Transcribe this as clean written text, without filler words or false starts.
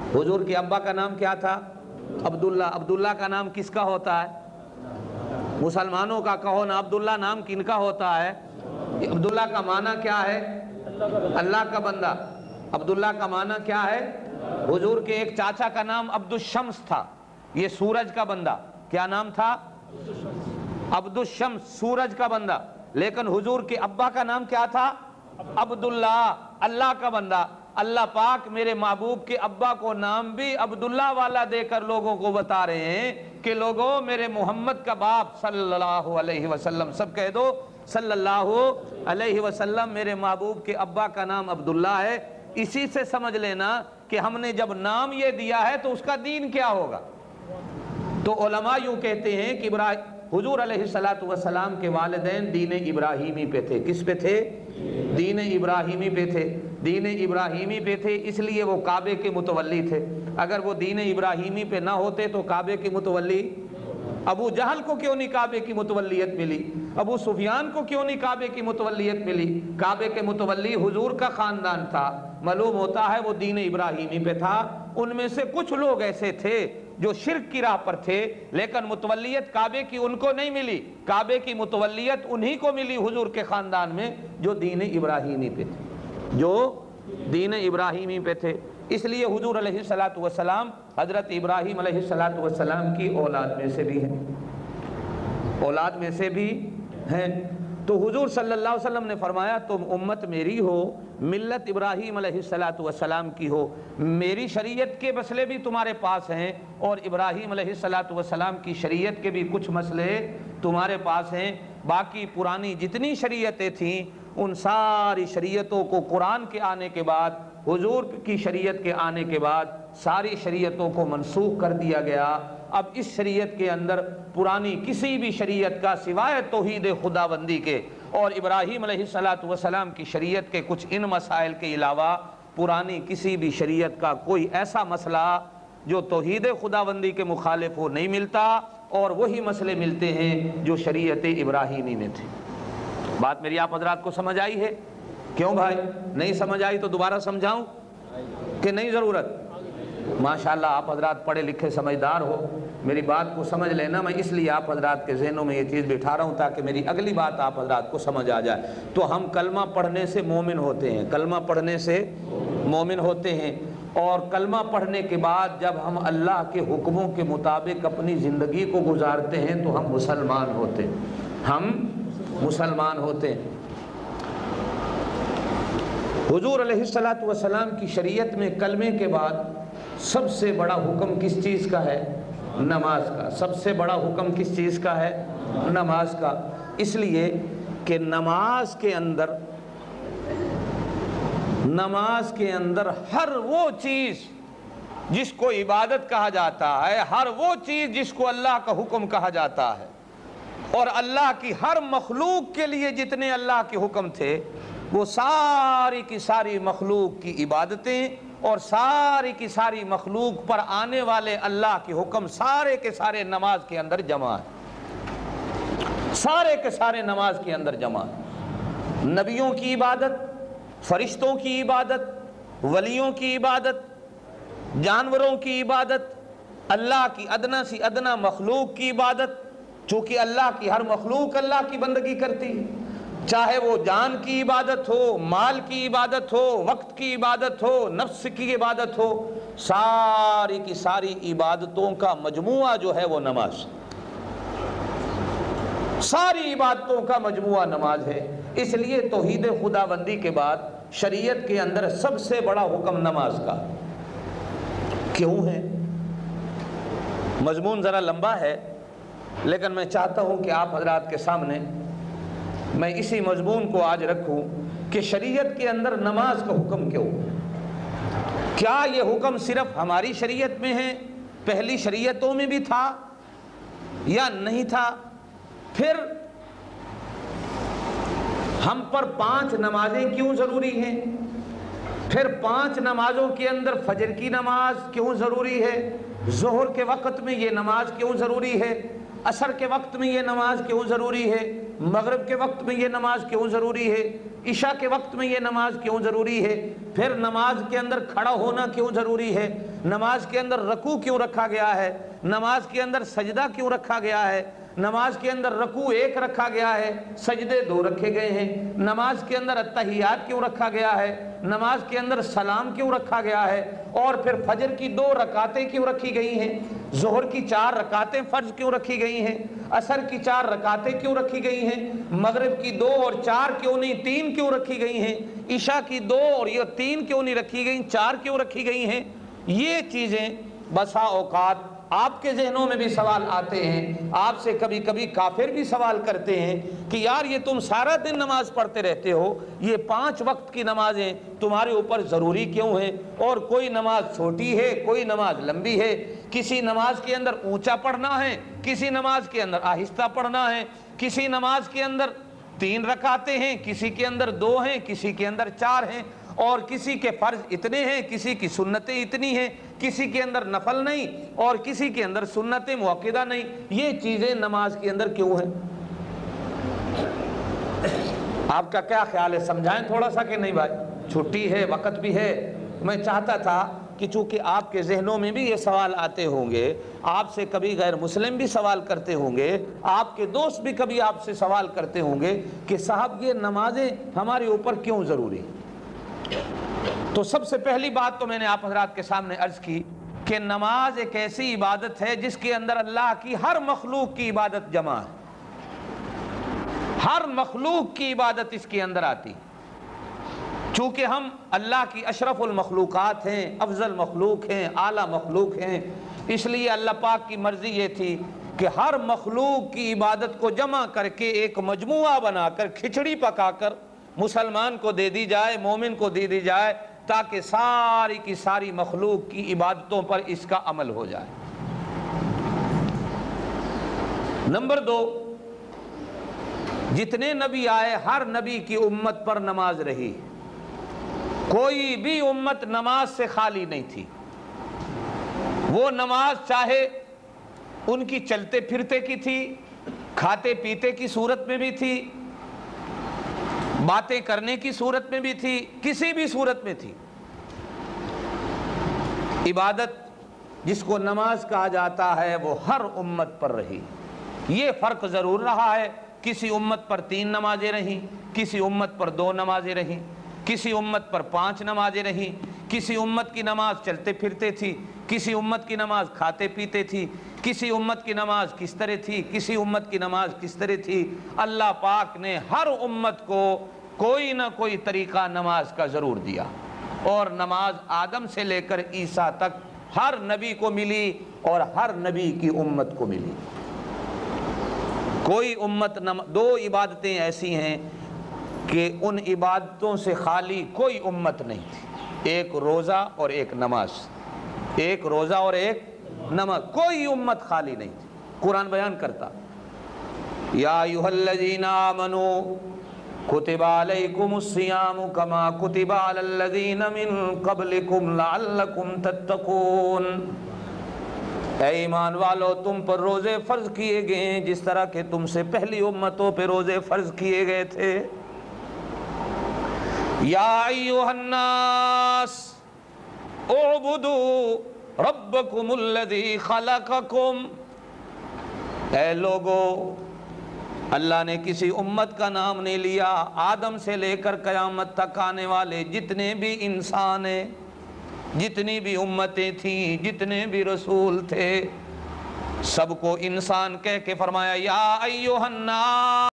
हुजूर के अब्बा का नाम क्या था? अब्दुल्ला। अब्दुल्ला का नाम किसका होता है? मुसलमानों का कहो ना, अब्दुल्ला नाम किनका होता है? अब्दुल्ला का माना क्या है? अल्लाह का बंदा। अब्दुल्ला का माना क्या है? हुजूर के एक चाचा का नाम अब्दुश्शम्स था, ये सूरज का बंदा। क्या नाम था? अब्दुश्शम्स, सूरज का बंदा। लेकिन हुजूर के अब्बा का नाम क्या था? अब्दुल्ला, अल्लाह का बंदा। अल्लाह पाक मेरे महबूब के अब्बा को नाम भी अब्दुल्ला वाला देकर लोगों को बता रहे हैं कि लोगों, मेरे मोहम्मद का बाप सल्लल्लाहु अलैहि वसल्लम, सब कह दो सल्लल्लाहु अलैहि वसल्लम, मेरे महबूब के अब्बा का नाम अब्दुल्ला है। इसी से समझ लेना कि हमने जब नाम ये दिया है तो उसका दीन क्या होगा। तो उलमा यूं कहते हैं कि हुजूर अलैहिस्सलातु वस्सलाम के वालिदैन दीन इब्राहीमी पे थे। किस पे थे? दीन इब्राहीमी पे थे। दीन इब्राहीमी पे थे इसलिए वो काबे के मुतवल्ली थे। अगर वो दीन इब्राहीमी पे ना होते तो काबे के मुतवल्ली, अबू जहल को क्यों नहीं काबे की मुतवल्लियत मिली? अबू सुफियान को क्यों नहीं काबे की मुतवल्लियत मिली? काबे के मुतवल्ली हुजूर का खानदान था। मालूम होता है वो दीन इब्राहीमी पे था। उनमें से कुछ लोग ऐसे थे जो शिर्क की राह पर थे, लेकिन मुतवल्लियत काबे की उनको नहीं मिली। काबे की मुतवल्लियत उन्हीं को मिली हुजूर के खानदान में जो दीन इब्राहीमी पे थे, जो दीन इब्राहीमी पे थे। इसलिए हुजूर अलैहिस्सलातु वस्सलाम हजरत इब्राहीम अलैहिस्सलातु वस्सलाम की औलाद में से भी हैं, औलाद में से भी हैं। तो हुजूर सल्लल्लाहु अलैहि वसल्लम ने फरमाया, तुम उम्मत मेरी हो, मिल्लत इब्राहीम अलैहिस्सलातु वस्सलाम की हो। मेरी शरीयत के मसले भी तुम्हारे पास हैं और इब्राहीम अलैहिस्सलातु वस्सलाम की शरीयत के भी कुछ मसले तुम्हारे पास हैं। बाकी पुरानी जितनी शरीयतें थीं उन सारी शरीयतों को कुरान के आने के बाद, हुजूर की शरीयत के आने के बाद सारी शरीयतों को मनसूख कर दिया गया। अब इस शरीयत के अंदर पुरानी किसी भी शरीयत का सिवाय तौहीद खुदाबंदी के और इब्राहीम अलैहिस्सलातु वस्सलाम की शरीयत के कुछ इन मसाइल के अलावा पुरानी किसी भी शरीयत का कोई ऐसा मसला जो तौहीद खुदाबंदी के मुखालिफ हो नहीं मिलता, और वही मसले मिलते हैं जो शरीयत इब्राहीमी में थे। बात मेरी आप हजरात को समझ आई है? क्यों भाई नहीं समझ आई तो दोबारा समझाऊं कि नहीं ज़रूरत? माशाअल्लाह आप हजरात पढ़े लिखे समझदार हो, मेरी बात को समझ लेना। मैं इसलिए आप हजरात के ज़हनों में ये चीज़ बिठा रहा हूँ ताकि मेरी अगली बात आप हजरात को समझ आ जाए। तो हम कलमा पढ़ने से मोमिन होते हैं, कलमा पढ़ने से मोमिन होते हैं, और कलमा पढ़ने के बाद जब हम अल्लाह के हुक्मों के मुताबिक अपनी ज़िंदगी को गुजारते हैं तो हम मुसलमान होते हैं, हम मुसलमान होते हैं। हुजूर अलैहिस्सलातु वस्सलाम की शरीयत में कलमे के बाद सबसे बड़ा हुक्म किस चीज़ का है? नमाज का। सबसे बड़ा हुक्म किस चीज़ का है? नमाज का। इसलिए कि नमाज के अंदर हर वो चीज़ जिसको इबादत कहा जाता है, हर वो चीज़ जिसको अल्लाह का हुक्म कहा जाता है, और अल्लाह की हर मखलूक के लिए जितने अल्लाह के हुक्म थे, वो सारी की सारी मखलूक की इबादतें और सारी की सारी मखलूक पर आने वाले अल्लाह के हुक्म सारे के सारे नमाज के अंदर जमा है। सारे के सारे नमाज के अंदर जमा है। नबियों की इबादत, फरिश्तों की इबादत, वलियों की इबादत, जानवरों की इबादत, अल्लाह की अदना सी अदना मखलूक की इबादत, चूँकि अल्लाह की हर मखलूक अल्लाह की बंदगी करती है, चाहे वो जान की इबादत हो, माल की इबादत हो, वक्त की इबादत हो, नफ्स की इबादत हो, सारी की सारी इबादतों का मजमुआ जो है वो नमाज, सारी इबादतों का मजमुआ नमाज है। इसलिए तौहीद खुदाबंदी के बाद शरीयत के अंदर सबसे बड़ा हुक्म नमाज का क्यों है? मजमून ज़रा लंबा है, लेकिन मैं चाहता हूँ कि आप हजरात के सामने मैं इसी मजमून को आज रखूं कि शरीयत के अंदर नमाज का हुक्म क्यों? क्या ये हुक्म सिर्फ हमारी शरीयत में है, पहली शरीयतों में भी था या नहीं था? फिर हम पर 5 नमाजें क्यों ज़रूरी हैं? फिर 5 नमाजों के अंदर फजर की नमाज क्यों ज़रूरी है? ज़ोहर के वक़्त में ये नमाज क्यों ज़रूरी है? असर के वक्त में ये नमाज क्यों ज़रूरी है, मगरिब के वक्त में ये नमाज क्यों ज़रूरी है, इशा के वक्त में ये नमाज क्यों ज़रूरी है, फिर नमाज के अंदर खड़ा होना क्यों ज़रूरी है, नमाज के अंदर रकू क्यों रखा गया है, नमाज के अंदर सजदा क्यों रखा गया है, नमाज के अंदर रकू एक रखा गया है, सजदे दो रखे गए हैं, नमाज के अंदर अत्तहियात क्यों रखा गया है, नमाज के अंदर सलाम क्यों रखा गया है, और फिर फजर की 2 रकातें क्यों रखी गई हैं, ज़ोहर की 4 रकातें फ़र्ज क्यों रखी गई हैं, असर की 4 रकातें क्यों रखी गई हैं, मगरिब की 2 और 4 क्यों नहीं 3 क्यों रखी गई हैं, ईशा की 2 और ये 3 क्यों नहीं रखी गई, 4 क्यों रखी गई हैं। ये चीज़ें बसा औकात आपके जहनों में भी सवाल आते हैं, आपसे कभी कभी काफिर भी सवाल करते हैं कि यार ये तुम सारा दिन नमाज पढ़ते रहते हो, ये 5 वक्त की नमाजें तुम्हारे ऊपर ज़रूरी क्यों है, और कोई नमाज छोटी है कोई नमाज लंबी है, किसी नमाज के अंदर ऊंचा पढ़ना है, किसी नमाज के अंदर आहिस्ता पढ़ना है, किसी नमाज के अंदर 3 रकातें हैं, किसी के अंदर 2 हैं, किसी के अंदर 4 हैं, और किसी के फर्ज इतने हैं, किसी की सुन्नतें इतनी हैं, किसी के अंदर नफल नहीं और किसी के अंदर सुन्नतें मुअक्किदा नहीं। ये चीज़ें नमाज के अंदर क्यों हैं? आपका क्या ख्याल है, समझाएं थोड़ा सा कि नहीं भाई? छुट्टी है, वक़्त भी है। मैं चाहता था कि चूँकि आपके जहनों में भी ये सवाल आते होंगे, आपसे कभी गैर मुस्लिम भी सवाल करते होंगे, आपके दोस्त भी कभी आपसे सवाल करते होंगे कि साहब ये नमाजें हमारे ऊपर क्यों ज़रूरी। तो सबसे पहली बात तो मैंने आप हज़रात के सामने अर्ज की कि नमाज एक ऐसी इबादत है जिसके अंदर अल्लाह की हर मखलूक की इबादत जमा है, हर मखलूक की इबादत इसके अंदर आती। चूँकि हम अल्लाह की अशरफुल मखलूकात हैं, अफजल मखलूक हैं, आला मखलूक हैं, इसलिए अल्लाह पाक की मर्जी ये थी कि हर मखलूक की इबादत को जमा करके एक मजमुआ बनाकर खिचड़ी पकाकर मुसलमान को दे दी जाए, मोमिन को दे दी जाए, ताकि सारी की सारी मखलूक की इबादतों पर इसका अमल हो जाए। नंबर 2, जितने नबी आए हर नबी की उम्मत पर नमाज रही, कोई भी उम्मत नमाज से खाली नहीं थी। वो नमाज चाहे उनकी चलते फिरते की थी, खाते पीते की सूरत में भी थी, बातें करने की सूरत में भी थी, किसी भी सूरत में थी। इबादत जिसको नमाज कहा जाता है वो हर उम्मत पर रही। ये फ़र्क ज़रूर रहा है, किसी उम्मत पर 3 नमाजें रहीं, किसी उम्मत पर 2 नमाजें रहीं, किसी उम्मत पर 5 नमाजें रहीं, किसी उम्मत की नमाज चलते फिरते थी, किसी उम्मत की नमाज खाते पीते थी, किसी उम्मत की नमाज किस तरह थी, किसी उम्मत की नमाज किस तरह थी। अल्लाह पाक ने हर उम्मत को कोई ना कोई तरीका नमाज का ज़रूर दिया, और नमाज आदम से लेकर ईसा तक हर नबी को मिली और हर नबी की उम्मत को मिली। कोई उम्मत 2 इबादतें ऐसी हैं कि उन इबादतों से खाली कोई उम्मत नहीं थी, एक रोज़ा और एक नमाज, एक रोज़ा और एक नमाज, कोई उम्मत खाली नहीं थी। कुरान बयान करता, या अय्युहल्लज़ीना आमनू कुतिबा अलैकुमुस्सियामु कमा कुतिबा अलल्लज़ीना मिन क़ब्लिकुम लअल्लकुम तत्तक़ून। ऐ ईमान वालो, तुम पर रोज़े फ़र्ज़ किए गए हैं जिस तरह के तुमसे पहली उम्मतों पर रोज़े फ़र्ज़ किए गए थे। या अय्युहन्नास उअबुदू रब्बकुमुल्लज़ी खलक़कुम। ऐ लोगो, अल्लाह ने किसी उम्मत का नाम नहीं लिया, आदम से लेकर क़यामत तक आने वाले जितने भी इंसान हैं, जितनी भी उम्मतें थीं, जितने भी रसूल थे, सबको इंसान कह के फरमाया या अय्युहन्नास।